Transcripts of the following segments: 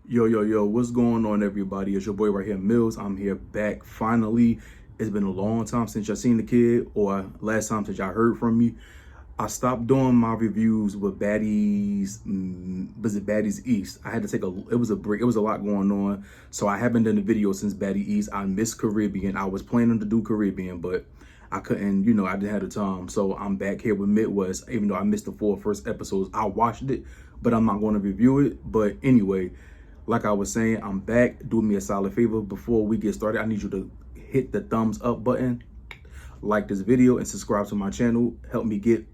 Yo, what's going on, everybody? It's your boy right here, Mills. I'm here back finally. It's been a long time since y'all seen the kid, or last time since y'all heard from me. I stopped doing my reviews with Baddies, was it Baddies East? I had to take it was a break. It was a lot going on. So I haven't done a video since Baddies East. I missed Caribbean. I was planning to do Caribbean, but I couldn't, I didn't have the time. So I'm back here with Midwest, even though I missed the 4 first episodes. I watched it, but I'm not going to review it. But anyway, like I was saying, I'm back. Do me a solid favor. Before we get started, I need you to hit the thumbs up button, like this video, and subscribe to my channel. Help me get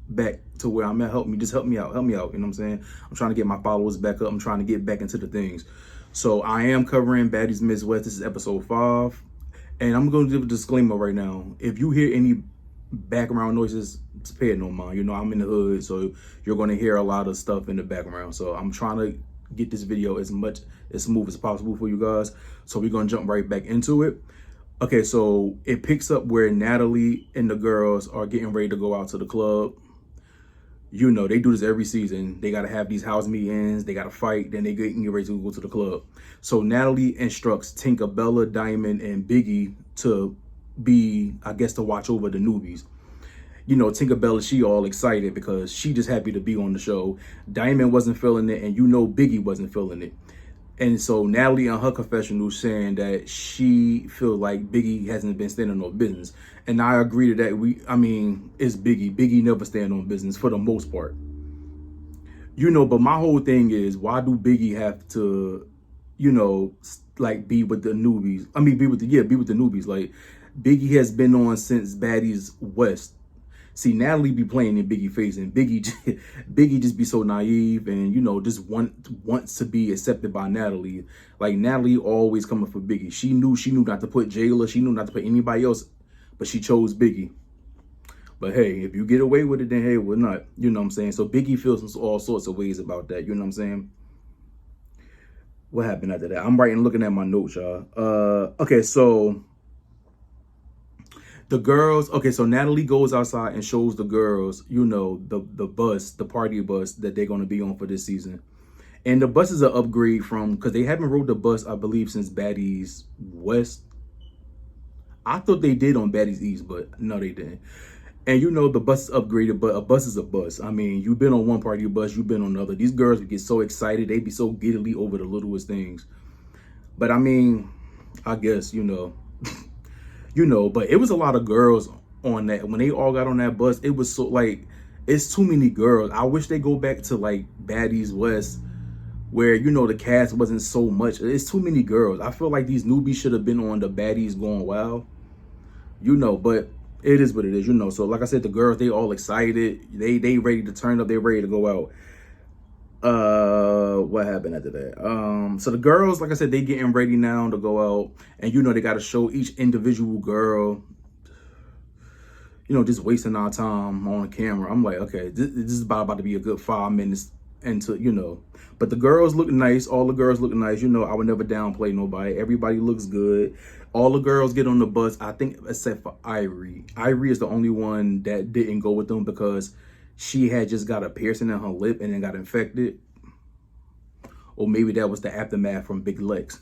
back to where I'm at. Help me out. You know what I'm saying? I'm trying to get my followers back up. I'm trying to get back into the things. So I am covering Baddies Midwest. This is episode 5. And I'm going to give a disclaimer right now. If you hear any background noises, pay it no mind. I'm in the hood, so you're going to hear a lot of stuff in the background. So I'm trying to get this video as smooth as possible for you guys. So we're going to jump right back into it. Okay, so it picks up where Natalie and the girls are getting ready to go out to the club. They do this every season. They got to have these house meetings. They got to fight. Then they get ready to go to the club. So Natalie instructs Tinka, Bella, Diamond, and Biggie to be, I guess, to watch over the newbies. Tinka Bella, she all excited because she just happy to be on the show. Diamond wasn't feeling it, and Biggie wasn't feeling it. And so Natalie on her confessional saying that she feel like Biggie hasn't been standing on business. And I agree to that. It's Biggie. Biggie never stand on business for the most part. But my whole thing is, why do Biggie have to, like be with the newbies? Be with the newbies. Like, Biggie has been on since Baddies West. See, Natalie be playing in Biggie face, and Biggie just be so naive and, just wants to be accepted by Natalie. Like, Natalie always coming for Biggie. She knew not to put Jayla. She knew not to put anybody else, but she chose Biggie. But hey, if you get away with it, then hey, we're not. You know what I'm saying? So Biggie feels all sorts of ways about that. You know what I'm saying? What happened after that? I'm looking at my notes, y'all. Okay, so the girls, so Natalie goes outside and shows the girls, the bus, the party bus that they're going to be on for this season. And the bus is an upgrade from, because they haven't rode the bus, I believe, since Baddies West. I thought they did on Baddies East, but no, they didn't. And the bus is upgraded, but a bus is a bus. You've been on one party bus, you've been on another. These girls would get so excited. They be so giddily over the littlest things. But I guess, but it was a lot of girls on that. When they all got on that bus, it was so, like, it's too many girls. I wish they go back to, like, Baddies West, where, the cast wasn't so much. It's too many girls. I feel like these newbies should have been on the Baddies Going Wild, but it is what it is, So, like I said, the girls, they all excited. They ready to turn up. They ready to go out. What happened after that? So the girls, like I said, they getting ready now to go out, and they got to show each individual girl, just wasting our time on camera. I'm like, okay, this is about to be a good 5 minutes into, but the girls look nice. All the girls look nice. I would never downplay nobody. Everybody looks good. All the girls get on the bus, I think, except for Ivory. Ivory is the only one that didn't go with them because she had just got a piercing in her lip and then got infected. Or maybe that was the aftermath from Big Lex.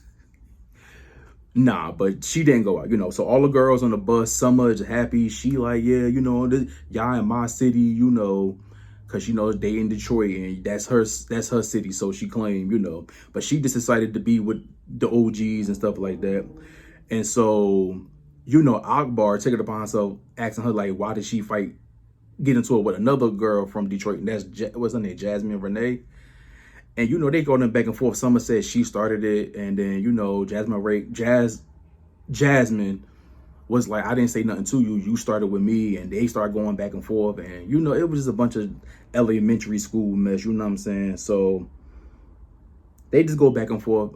Nah, but she didn't go out, So all the girls on the bus, Summer is happy. She like, yeah, y'all in my city, because, they in Detroit and that's her city. So she claimed, but she just decided to be with the OGs and stuff like that. And so, Akbar took it upon himself, asking her, like, why did she get into it with another girl from Detroit? And that's, what's her name, Jasmine Renee. And, they going back and forth. Summer said she started it. And then, Jasmine was like, I didn't say nothing to you. You started with me. And they started going back and forth. And, it was just a bunch of elementary school mess. You know what I'm saying? So they just go back and forth.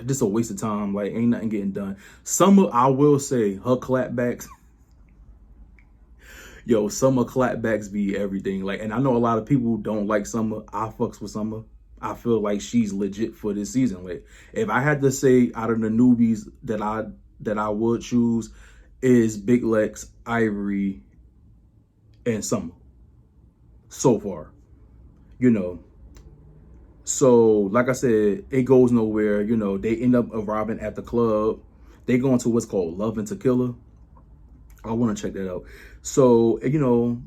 Just a waste of time. Like, ain't nothing getting done. Summer, I will say, her clapbacks. Yo, Summer clapbacks be everything. Like, and I know a lot of people don't like Summer. I fucks with Summer. I feel like she's legit for this season. Like, if I had to say out of the newbies that I would choose, is Big Lex, Ivory, and Summer. So far, So, like I said, it goes nowhere. You know, they end up arriving at the club. They go into what's called Love and Tequila. I want to check that out. So, you know,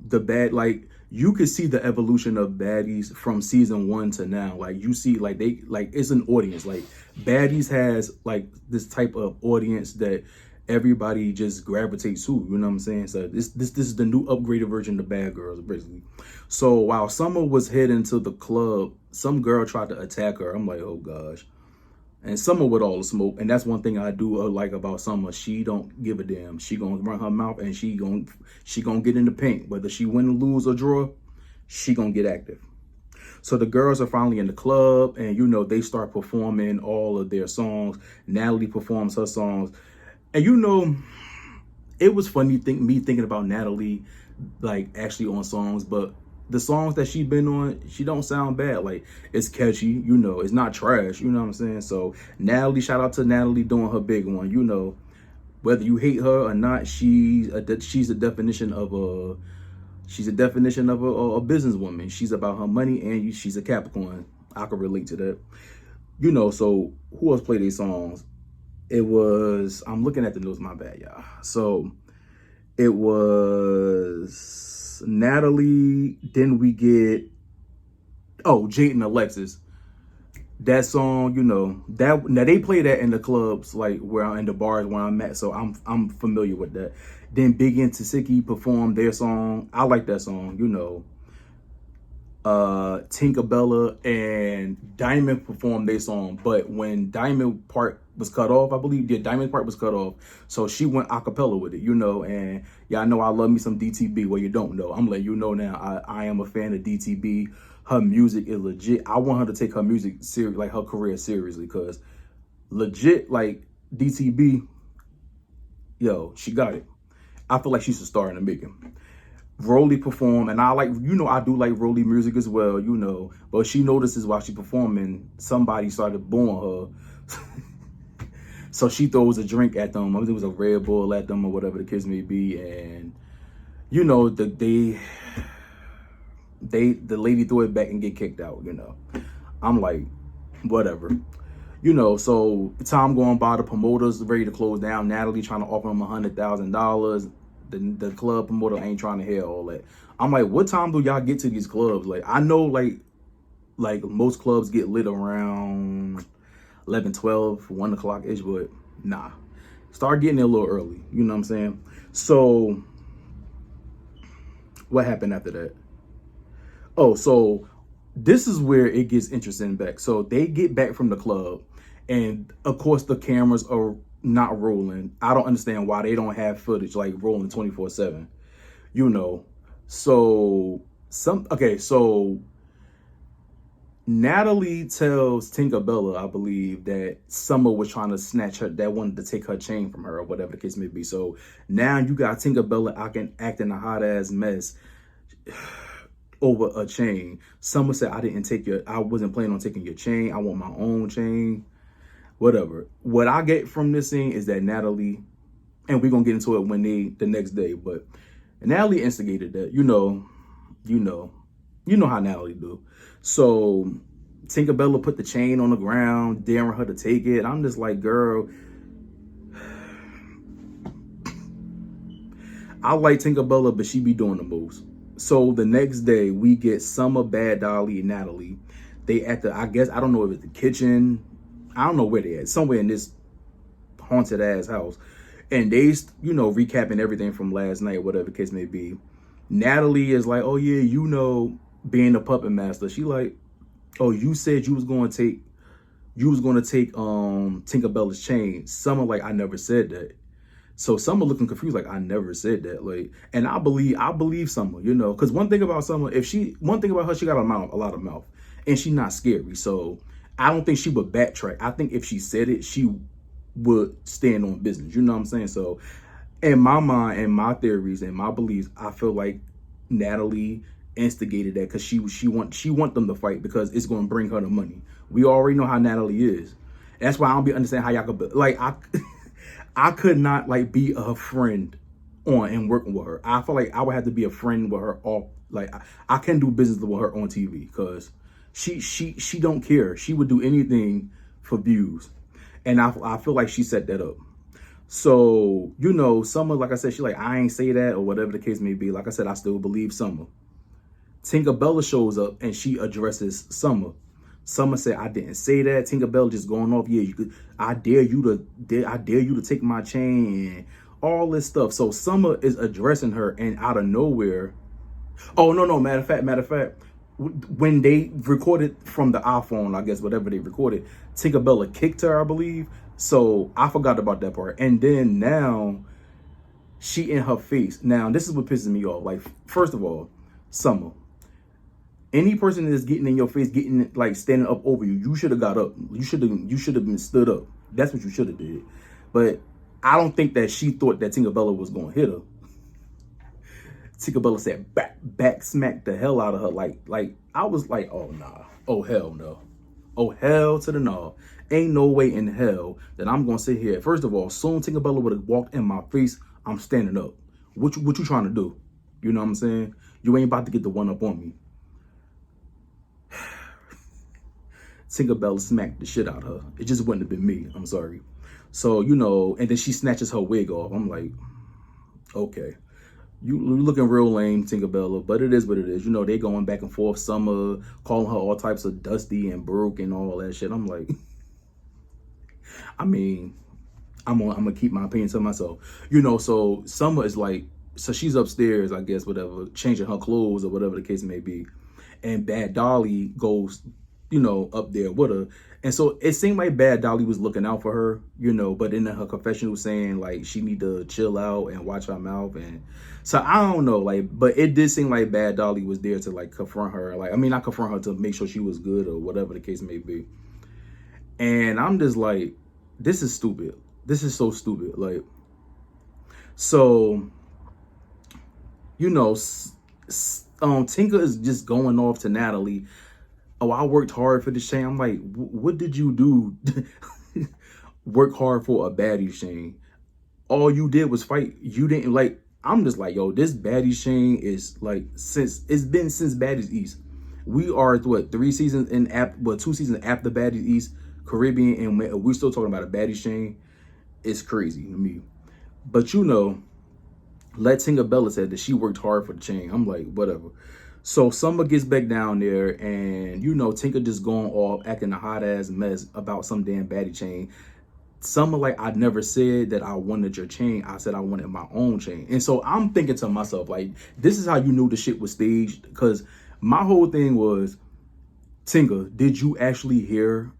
like, you could see the evolution of Baddies from season 1 to now. Like, you see, like, it's an audience. Like, Baddies has, like, this type of audience that everybody just gravitates to. You know what I'm saying? So, this is the new upgraded version of Bad Girls, basically. So, while Summer was heading to the club, some girl tried to attack her. I'm like, oh, gosh. And Summer with all the smoke, and that's one thing I do like about Summer. She don't give a damn. She gonna run her mouth, and she gonna get in the paint. Whether she win, lose, or draw, she gonna get active. So the girls are finally in the club, and you know they start performing all of their songs. Natalie performs her songs, and you know it was funny me thinking about Natalie like actually on songs, but the songs that she been on, she don't sound bad. Like, it's catchy, you know, it's not trash, you know what I'm saying? So Natalie, shout out to Natalie doing her big one. You know, whether you hate her or not, she's a definition of a businesswoman. She's about her money, and she's a Capricorn. I can relate to that. You know, so who else played these songs? It was, I'm looking at the notes, my bad, y'all. So it was Natalie, then we get, Jade and Alexis. That song, you know, that now they play that in the clubs, like where I'm in the bars where I'm at, so I'm familiar with that. Then Biggie and Tasiki performed their song. I like that song, you know. Tinka and Diamond performed their song, but when Diamond part was cut off, I believe, Diamond part was cut off, so she went a cappella with it, you know. And y'all know I love me some DTB. Well, you don't know, I'm letting you know now. I am a fan of DTB. Her music is legit. I want her to take her music serious, like her career seriously, because legit, like DTB, yo, she got it. I feel like she's a star in the making. Rolly performed, and I like, you know, I do like Rolly music as well, you know, but she notices while she performing, somebody started booing her. So she throws a drink at them. I think it was a Red Bull at them or whatever the case may be. And, you know, the lady threw it back and get kicked out, you know. I'm like, whatever. You know, so time going by, the promoters ready to close down. Natalie trying to offer them $100,000. The club promoter ain't trying to hear all that. I'm like, what time do y'all get to these clubs? Like, I know, like most clubs get lit around 11, 12, 1 o'clock-ish, but nah. Start getting there a little early, you know what I'm saying? So, what happened after that? Oh, so this is where it gets interesting back. So, they get back from the club, and of course, the cameras are not rolling. I don't understand why they don't have footage like rolling 24/7, you know. So so Natalie tells Tinka, I believe, that Summer was trying to snatch her, that wanted to take her chain from her or whatever the case may be. So now you got Tinka acting a hot ass mess over a chain. Summer said, I wasn't planning on taking your chain. I want my own chain. Whatever. What I get from this scene is that Natalie, and we're gonna get into it the next day, but Natalie instigated that. You know how Natalie do. So Tinka put the chain on the ground, daring her to take it. I'm just like, girl, I like Tinka but she be doing the most. So the next day we get Summer, Bad Dolly, and Natalie. They at the, I guess, I don't know if it's the kitchen. I don't know where they at. Somewhere in this haunted ass house. And they, you know, recapping everything from last night, whatever the case may be. Natalie is like, oh yeah, you know, being the puppet master. She like, oh, you said you was going to take Tinka chain. Summer like, I never said that. So Summer looking confused, like, I never said that. Like, and I believe Summer, you know, because one thing about Summer, one thing about her, she got a lot of mouth, and she's not scary. So I don't think she would backtrack. I think if she said it, she would stand on business. You know what I'm saying? So in my mind and my theories and my beliefs, I feel like Natalie instigated that because she want them to fight because it's going to bring her the money. We already know how Natalie is. That's why I don't understand how y'all could, like, I could not, like, be a friend on and working with her. I feel like I would have to be a friend with her off. Like, I can't do business with her on TV because She don't care. She would do anything for views. And I feel like she set that up. So, you know, Summer, like I said, she like, I ain't say that or whatever the case may be. Like I said, I still believe Summer. Tinka shows up and she addresses Summer. Summer said, I didn't say that. Tinka just going off. Yeah, you could. I dare you to take my chain and all this stuff. So Summer is addressing her, and out of nowhere, oh no, matter of fact, when they recorded from the iPhone, I guess whatever they recorded, Tinka kicked her, I believe. So I forgot about that part. And then now she in her face. Now this is what pisses me off. Like, first of all, Summer, any person that is getting in your face, getting like standing up over you, you should have got up. You should have been stood up. That's what you should have did. But I don't think that she thought that Tinka was gonna hit her. Tinka said back smacked the hell out of her. Like I was like, oh nah, oh hell no, oh hell to the no. Ain't no way in hell that I'm gonna sit here. First of all, soon Tinka would have walked in my face, I'm standing up. What you trying to do? You know what I'm saying? You ain't about to get the one up on me. Tinka smacked the shit out of her. It just wouldn't have been me. I'm sorry. So, you know, and then she snatches her wig off. I'm like, okay. You looking real lame, Tinka, but it is what it is. You know, they going back and forth. Summer calling her all types of dusty and broke and all that shit. I'm like, I mean, I'm gonna keep my opinion to myself. You know, so Summer is like, so she's upstairs, I guess, whatever, changing her clothes or whatever the case may be. And Bad Dolly goes, you know, up there with her. And so it seemed like Bad Dolly was looking out for her, you know, but in her confession was saying like she need to chill out and watch her mouth. And so I don't know, like, but it did seem like Bad Dolly was there to like confront her. Like, I mean, not confront her, to make sure she was good or whatever the case may be. And I'm just like, this is stupid. This is so stupid. Like, so, you know, Tinka is just going off to Natalie. Oh, I worked hard for this chain. I'm like, what did you do? Work hard for a Baddies chain. All you did was fight. You didn't like, I'm just like, yo, this Baddies chain is like, it's been since Baddies East. We are, what, 2 seasons after Baddies East, Caribbean, and we're still talking about a Baddies chain. It's crazy to me. But you know, Tinka said that she worked hard for the chain. I'm like, whatever. So Summer gets back down there, and you know, Tinka just going off, acting a hot ass mess about some damn baddie chain. Summer like, I never said that I wanted your chain. I said I wanted my own chain. And so I'm thinking to myself, like, this is how you knew the shit was staged. Because my whole thing was, Tinka, did you actually hear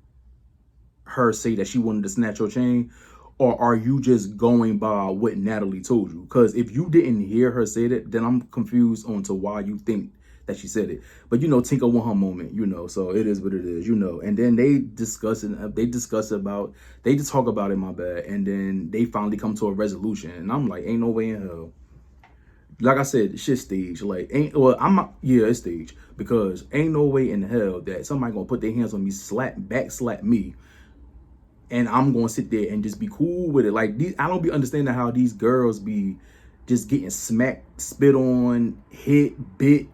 her say that she wanted to snatch your chain? Or are you just going by what Natalie told you? Because if you didn't hear her say that, then I'm confused on to why you think that she said it. But you know, Tinka won her moment, you know, so it is what it is, you know. And then they talk about it, my bad, and then they finally come to a resolution. And I'm like, ain't no way in hell. Like I said, shit staged. Like, it's staged. Because ain't no way in hell that somebody gonna put their hands on me, slap me, and I'm gonna sit there and just be cool with it. Like, I don't be understanding how these girls be just getting smacked, spit on, hit, bit,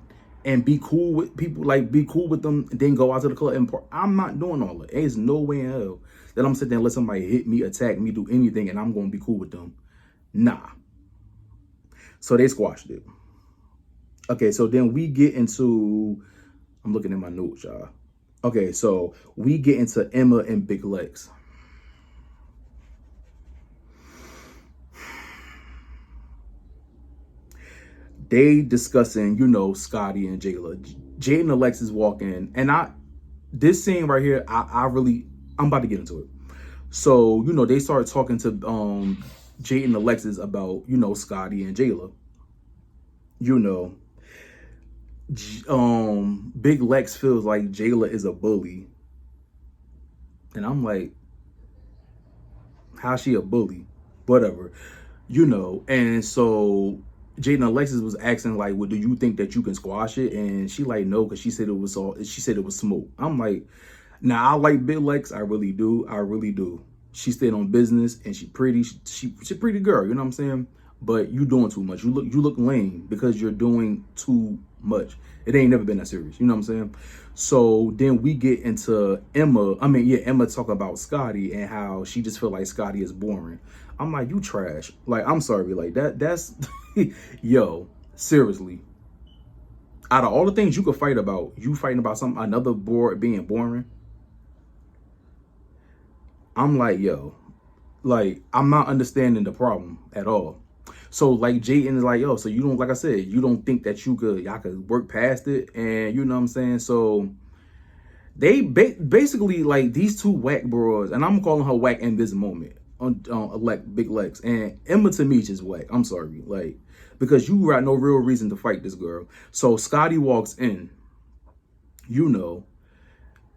and be cool with people, like be cool with them, and then go out to the club and party. I'm not doing all that. There's no way in hell that I'm sitting there and let somebody hit me, attack me, do anything, and I'm gonna be cool with them. Nah. So they squashed it. Okay, so then we get into, I'm looking at my notes, y'all. Okay, so we get into Emma and Big Lex. They discussing, you know, Scotty and Jela. Jade and Alexis walk in, and this scene right here, I'm about to get into it. So, you know, they start talking to Jade and Alexis about, you know, Scotty and Jela. You know, Big Lex feels like Jayla is a bully. And I'm like, how's she a bully? Whatever. You know, and so Jade and Alexis was asking like, well, do you think that you can squash it? And she like, no, because she said it was smoke. I'm like, now I like Big Lex, I really do. She stayed on business, and she pretty girl, you know what I'm saying? But you doing too much. You look lame because you're doing too much. It ain't never been that serious. You know what I'm saying? So then we get into Emma. I mean, yeah, Emma talk about Scotty and how she just feel like Scotty is boring. I'm like, you trash. Like, I'm sorry. Like that's yo, seriously. Out of all the things you could fight about, you fighting about another board being boring. I'm like, yo, like, I'm not understanding the problem at all. So like Jayden is like, yo, so you don't, like I said, you don't think that y'all could work past it, and you know what I'm saying? So they basically like these two whack bros, and I'm calling her whack in this moment on elect Big Lex, and Emma to me is whack. I'm sorry, like, because you got no real reason to fight this girl. So Scotty walks in, you know.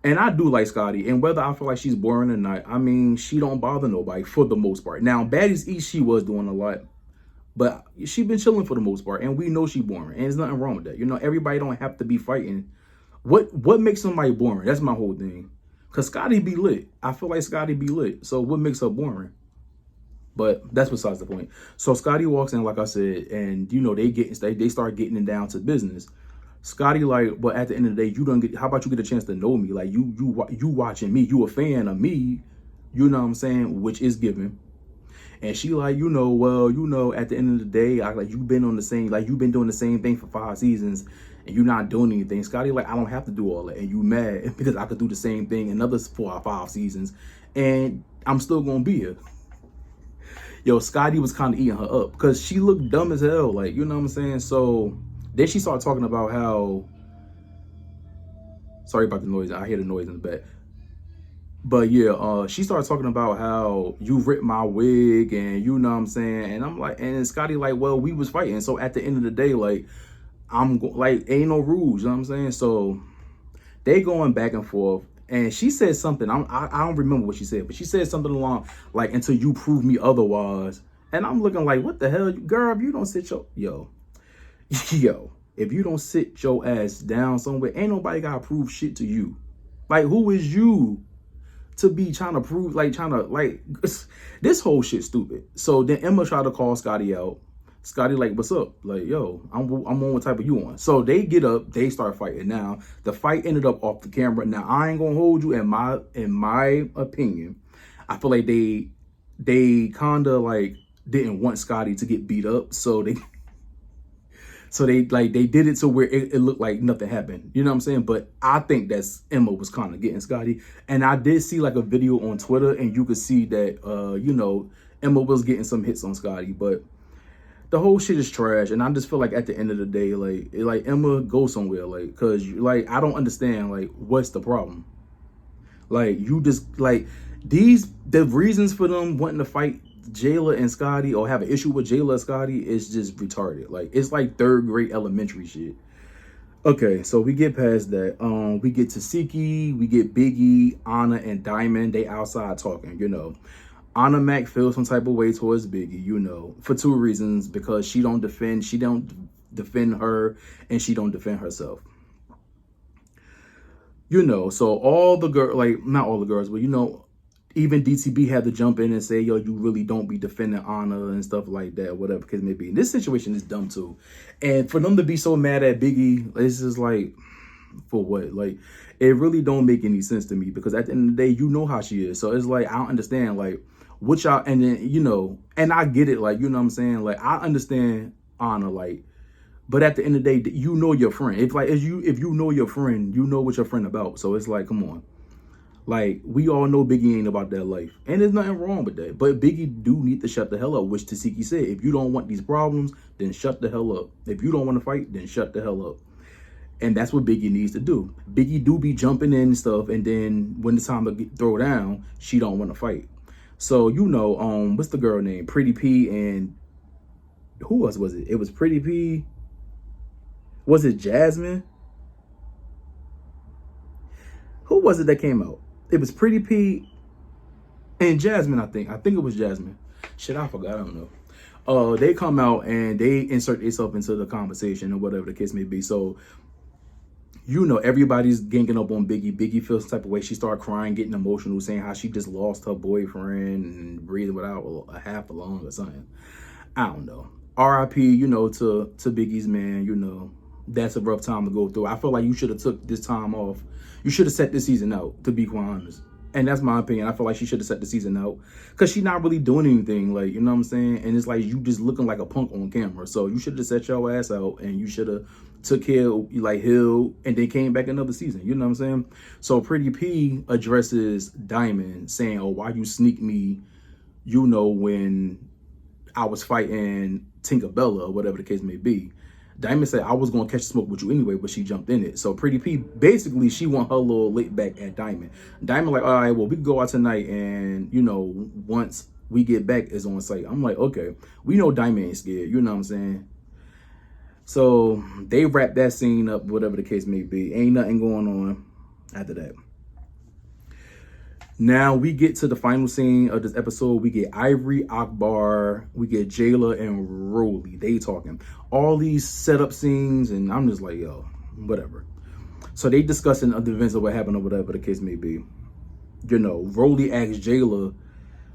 And I do like Scotty, and whether I feel like she's boring or not, I mean, she don't bother nobody for the most part. Now, Baddies East, she was doing a lot, but she been chilling for the most part, and we know she boring, and there's nothing wrong with that. You know, everybody don't have to be fighting. What makes somebody boring? That's my whole thing. Cause Scotty be lit. I feel like Scotty be lit. So what makes her boring? But that's besides the point. So Scotty walks in, like I said, and you know they start getting it down to business. Scotty like, but at the end of the day, you don't get. How about you get a chance to know me? Like you watching me, you a fan of me. You know what I'm saying? Which is given. And she like, you know, well, you know, at the end of the day, I like you've been on the same, like you've been doing the same thing for 5 seasons, and you're not doing anything. Scotty like, I don't have to do all that, and you mad because I could do the same thing another 4 or 5 seasons, and I'm still gonna be here. Yo, Scotty was kind of eating her up because she looked dumb as hell, like, you know what I'm saying? So then she started talking about how, sorry about the noise, I hear the noise in the back. But yeah, she started talking about how you ripped my wig, and you know what I'm saying? And I'm like, and Scotty like, well, we was fighting. So at the end of the day, like, like, ain't no rules, you know what I'm saying? So they going back and forth. And she said something, I don't remember what she said, but she said something along, like, until you prove me otherwise. And I'm looking like, what the hell? Girl, if you don't sit yo, if you don't sit your ass down somewhere, ain't nobody got to prove shit to you. Like, who is you to be trying to prove, like, this whole shit stupid. So then Emma tried to call Scotty out. Scotty like, what's up? Like, yo, I'm on what type of you on. So they get up, they start fighting. Now the fight ended up off the camera. Now I ain't gonna hold you. In my opinion, I feel like they kind of like didn't want Scotty to get beat up, so they did it to where it looked like nothing happened. You know what I'm saying? But I think that's Emma was kind of getting Scotty. And I did see like a video on Twitter, and you could see that you know, Emma was getting some hits on Scotty, but the whole shit is trash. And I just feel like at the end of the day, like Emma, go somewhere, like, cause like I don't understand, like, what's the problem? Like, you just like the reasons for them wanting to fight Jayla and Scotty, or have an issue with Jayla and Scotty, is just retarded. Like, it's like 3rd grade elementary shit. Okay, so we get past that. We get to Siki, we get Biggie, Anna, and Diamond. They outside talking, you know. Anna Mac feels some type of way towards Biggie, you know, for 2 reasons. Because she don't defend her, and she don't defend herself. You know, so all the girls, like, not all the girls, but, you know, even DTB had to jump in and say, yo, you really don't be defending Anna and stuff like that, whatever the case may be. And this situation is dumb too. And for them to be so mad at Biggie, it's just like, for what? Like, it really don't make any sense to me, because at the end of the day, you know how she is. So it's like, I don't understand, like, what y'all, and then, you know, and I get it, like, you know what I'm saying? Like, I understand Anna, like, but at the end of the day, you know your friend. If you know your friend, you know what your friend about. So it's like, come on. Like, we all know Biggie ain't about that life. And there's nothing wrong with that. But Biggie do need to shut the hell up, which Tasiki said. If you don't want these problems, then shut the hell up. If you don't want to fight, then shut the hell up. And that's what Biggie needs to do. Biggie do be jumping in and stuff, and then when it's time to throw down, she don't want to fight. So, you know, what's the girl name? Pretty P, and who else was it? It was Pretty P. Was it Jasmine? Who was it that came out? It was Pretty P and Jasmine, I think. I think it was Jasmine. Shit, I forgot. I don't know. They come out and they insert themselves into the conversation or whatever the case may be. So, you know, everybody's ganging up on Biggie. Biggie feels some type of way. She started crying, getting emotional, saying how she just lost her boyfriend and breathing without a half a lung or something. I don't know. R.I.P., you know, to Biggie's man, you know. that's a rough time to go through. I feel like you should have took this time off. You should have set this season out, to be quite honest. And that's my opinion. I feel like she should have set the season out because she's not really doing anything. Like, you know what I'm saying? And it's like you just looking like a punk on camera. So you should have set your ass out and you should have took care of like Hill and then came back another season. You know what I'm saying? So Pretty P addresses Diamond saying, oh, why you sneak me, you know, when I was fighting Tinka or whatever the case may be. Diamond said, I was going to catch smoke with you anyway, but she jumped in it. So Pretty P, basically, she want her little lick back at Diamond. Diamond like, all right, well, we can go out tonight and, you know, once we get back, it's on site. I'm like, okay, we know Diamond ain't scared. You know what I'm saying? So they wrap that scene up, whatever the case may be. Ain't nothing going on after that. Now we get to the final scene of this episode. We get Ivory, Akbar, we get Jayla and Rolly. They talking. All these setup scenes, and I'm just like, yo, whatever. So they discussing the events of what happened or whatever the case may be. You know, Rolly asked Jayla,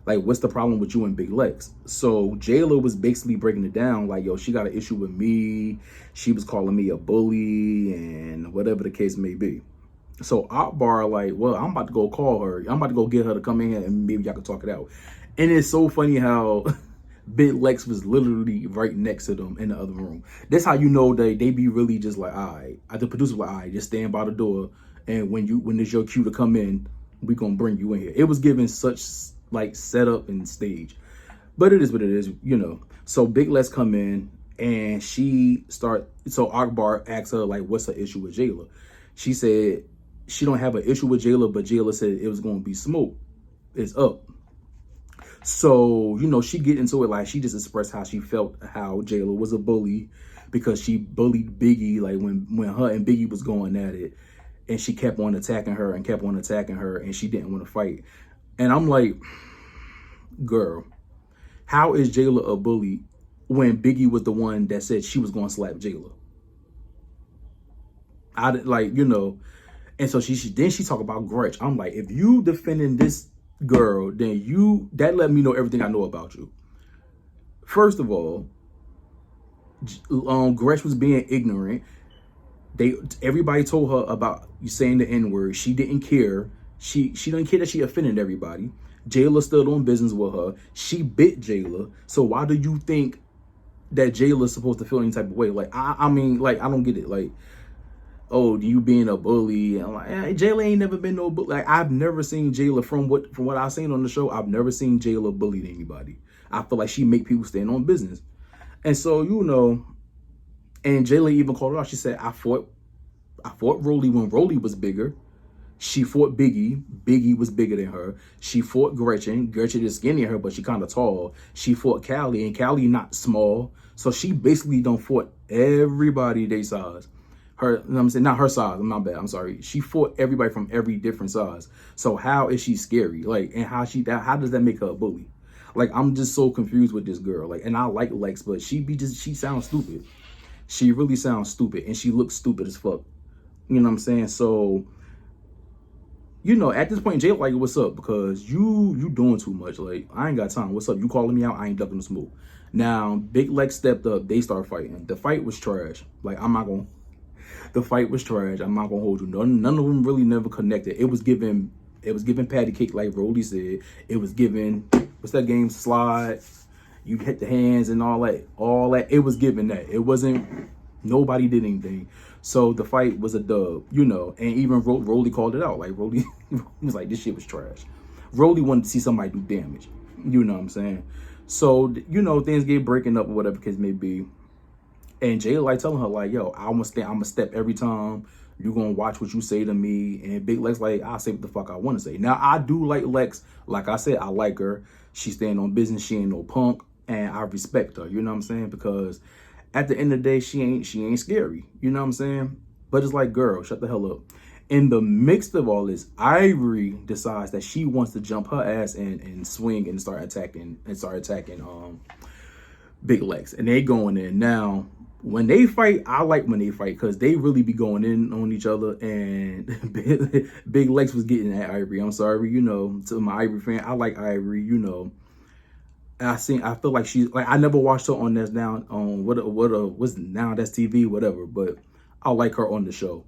like, what's the problem with you and Big Lex? So Jayla was basically breaking it down, like, yo, she got an issue with me. She was calling me a bully and whatever the case may be. So Akbar like, well, I'm about to go call her. I'm about to go get her to come in and maybe y'all can talk it out. And it's so funny how Big Lex was literally right next to them in the other room. That's how you know they be really just like, all right. The producer was like, all right, just stand by the door. And when it's your cue to come in, we gonna bring you in here. It was given such like setup and stage. But it is what it is, you know. So Big Lex come in and so Akbar asks her like, what's her issue with Jayla? She said, she don't have an issue with Jayla, but Jayla said it was going to be smoke. It's up. So, you know, she get into it like she just expressed how she felt how Jayla was a bully because she bullied Biggie like when her and Biggie was going at it. And she kept on attacking her and kept on attacking her and she didn't want to fight. And I'm like, girl, how is Jayla a bully when Biggie was the one that said she was going to slap Jayla? Like, you know. And so she talk about grudge. I'm like, if you defending this girl, then that let me know everything I know about you. First of all, Gretch was being ignorant. Everybody told her about you saying the N-word. She didn't care. She didn't care that she offended everybody. Jayla stood on business with her. She bit Jayla. So why do you think that Jayla's supposed to feel any type of way? Like, I mean, like, I don't get it. Like, oh, you being a bully. And I'm like, Jayla ain't never been no bully. Like, I've never seen Jayla from what I've seen on the show. I've never seen Jayla bully anybody. I feel like she make people stand on business. And so, you know, and Jayla even called her out. She said, I fought Rolly when Rolly was bigger. She fought Biggie. Biggie was bigger than her. She fought Gretchen. Gretchen is skinnier than her, but she kind of tall. She fought Callie, and Callie not small. So she basically done fought everybody they size. Her, you know what I'm saying? Not her size, my bad, I'm sorry. She fought everybody from every different size. So how is she scary? Like, and how does that make her a bully? Like, I'm just so confused with this girl. Like, and I like Lex, but she sounds stupid. She really sounds stupid, and she looks stupid as fuck. You know what I'm saying? So, you know, at this point, Jay like, what's up? Because you doing too much. Like, I ain't got time. What's up? You calling me out? I ain't ducking the smoke. Now, Big Lex stepped up. They start fighting. The fight was trash. Like, the fight was trash. I'm not gonna hold you. None of them really never connected. It was given patty cake, like Rolly said. It was given, what's that game? Slide. You hit the hands and all that. It was given that. It wasn't, nobody did anything. So the fight was a dub, you know, and even Rolly called it out. Like, Rolly was like, this shit was trash. Rolly wanted to see somebody do damage. You know what I'm saying? So, you know, things get breaking up or whatever the case may be. And Jayla like telling her like, yo, I'm gonna step every time. You're gonna watch what you say to me. And Big Lex like, I'll say what the fuck I want to say. Now, I do like Lex. Like I said, I like her. She stand on business. She ain't no punk. And I respect her. You know what I'm saying? Because at the end of the day, she ain't scary. You know what I'm saying? But it's like, girl, shut the hell up. In the midst of all this, Ivory decides that she wants to jump her ass and swing and start attacking Big Lex. And they going in. Now, when they fight, I like when they fight because they really be going in on each other. And Big Lex was getting at Ivory. I'm sorry, you know, to my Ivory fan, I like Ivory, you know. I feel like she's like, I never watched her on that's now on what's now that's TV, whatever. But I like her on the show.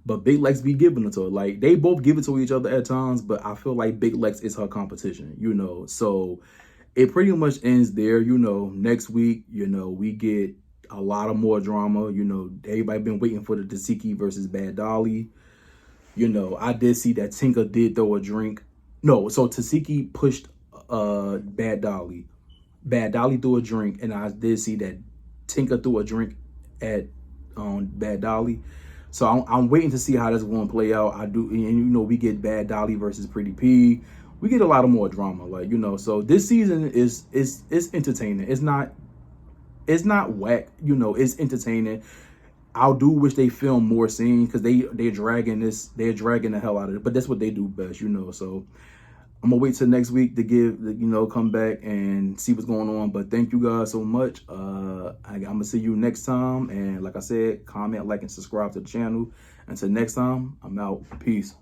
But Big Lex be giving it to her. Like, they both give it to each other at times, but I feel like Big Lex is her competition, you know. So it pretty much ends there, you know. Next week, you know, we get a lot of more drama. You know, everybody been waiting for the Tasiki versus Bad Dolly. You know, I did see that Tinka did throw a drink. No, so Tasiki pushed Bad Dolly. Bad Dolly threw a drink, and I did see that Tinka threw a drink at Bad Dolly. So I'm waiting to see how this going to play out. I do, and you know, we get Bad Dolly versus Pretty P. We get a lot of more drama, like, you know. So this season is entertaining. It's not whack, you know. It's entertaining. I do wish they film more scenes because they're dragging the hell out of it. But that's what they do best, you know. So I'm gonna wait till next week to come back and see what's going on. But thank you guys so much. I'm gonna see you next time. And like I said, comment, like, and subscribe to the channel. Until next time, I'm out. Peace.